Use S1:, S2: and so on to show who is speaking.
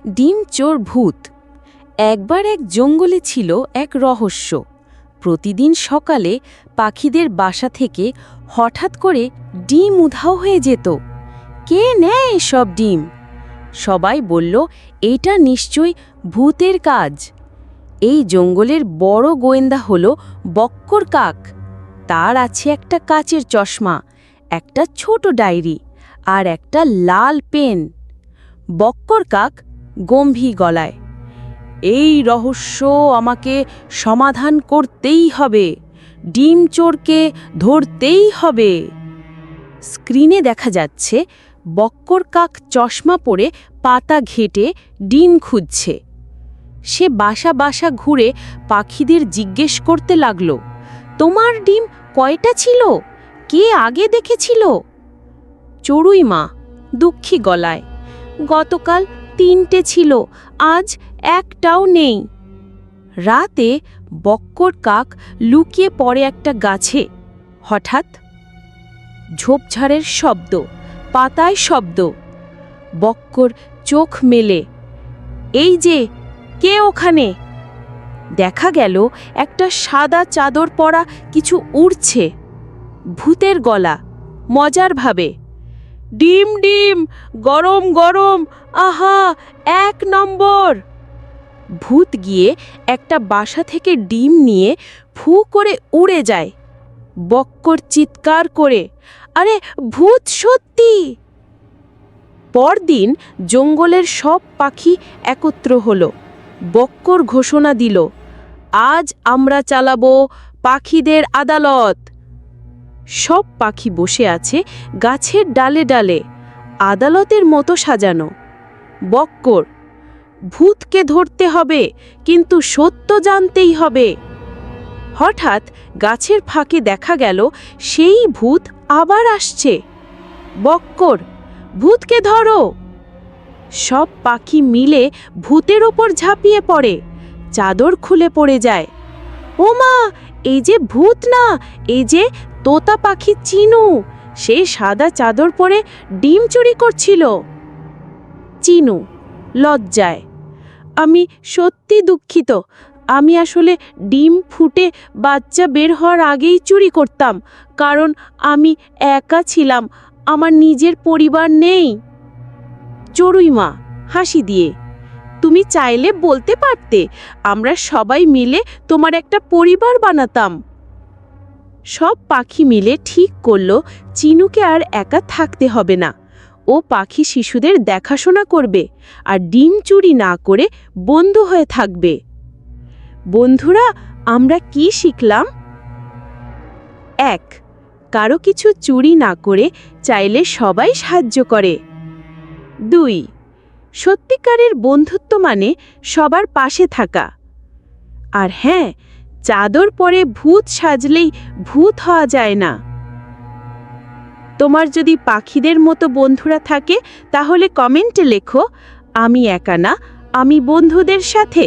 S1: ডিম চোর ভূত। একবার এক জঙ্গলে ছিল এক রহস্য। প্রতিদিন সকালে পাখিদের বাসা থেকে হঠাৎ করে ডিম উধাও হয়ে যেত। কে নেয় সব ডিম? সবাই বলল, এটা নিশ্চয়ই ভূতের কাজ। এই জঙ্গলের বড় গোয়েন্দা হল বক্কর কাক। তার আছে একটা কাচের চশমা, একটা ছোট ডায়েরি আর একটা লাল পেন। বক্কর কাক গম্ভীর গলায়, এই রহস্য আমাকে সমাধান করতেই হবে, ডিম চোরকে ধরতেই হবে। স্ক্রিনে দেখা যাচ্ছে বক্কর কাক চশমা পরে পাতা ঘেঁটে ডিম খুঁজছে। সে বাসা বাসা ঘুরে পাখিদের জিজ্ঞেস করতে লাগল, তোমার ডিম কয়টা ছিল? কে আগে দেখেছিল? চড়ুই মা দুঃখী গলায়, গতকাল 3টে ছিল, আজ একটাও নেই। রাতে বক্কর কাক লুকিয়ে পড়ে একটা গাছে। হঠাৎ ঝোপঝাড়ের শব্দ, পাতায় শব্দ। বক্কর চোখ মেলে, এই যে, কে ওখানে? দেখা গেল একটা সাদা চাদর পরা কিছু উড়ছে। ভূতের গলা, মজার ভাবে, ডিম ডিম, গরম গরম, আহা, 1 নম্বর। ভূত গিয়ে একটা বাসা থেকে ডিম নিয়ে ফু করে উড়ে যায়। বক্কর চিৎকার করে, আরে ভূত সত্যি! পরদিন জঙ্গলের সব পাখি একত্র হলো। বক্কর ঘোষণা দিল, আজ আমরা চালাবো পাখিদের আদালত। সব পাখি বসে আছে গাছের ডালে ডালে, আদালতের মতো সাজানো। বক্কর, ভূতকে ধরতে হবে, কিন্তু সত্য জানতেই হবে। হঠাৎ গাছের ফাঁকে দেখা গেল সেই ভূত আবার আসছে। বক্কর, ভূতকে ধরো! সব পাখি মিলে ভূতের ওপর ঝাঁপিয়ে পড়ে। চাদর খুলে পড়ে যায়। ও মা, এই যে ভূত না, এই যে তোতা পাখি চিনু, সে সাদা চাদর পরে ডিম চুরি করছিল। চিনু লজ্জায়, আমি সত্যি দুঃখিত, আমি আসলে ডিম ফুটে বাচ্চা বের হওয়ার আগেই চুরি করতাম, কারণ আমি একা ছিলাম, আমার নিজের পরিবার নেই। চড়ুই মা হাসি দিয়ে, তুমি চাইলে বলতে পারতে, আমরা সবাই মিলে তোমার একটা পরিবার বানাতাম। সব পাখি মিলে ঠিক করলো চিনুকে আর একা থাকতে হবে না। ও পাখি শিশুদের দেখাশোনা করবে আর ডিম চুরি না করে বন্ধু হয়ে থাকবে। বন্ধুরা, আমরা কি শিখলাম? 1. কারো কিছু চুরি না করে চাইলে সবাই সাহায্য করে। 2. সত্যিকারের বন্ধুত্ব মানে সবার পাশে থাকা। আর হ্যাঁ, চাদর পরে ভূত সাজলেই ভূত হওয়া যায় না। তোমার যদি পাখিদের মতো বন্ধুরা থাকে তাহলে কমেন্টে লেখো, আমি একা না, আমি বন্ধুদের সাথে।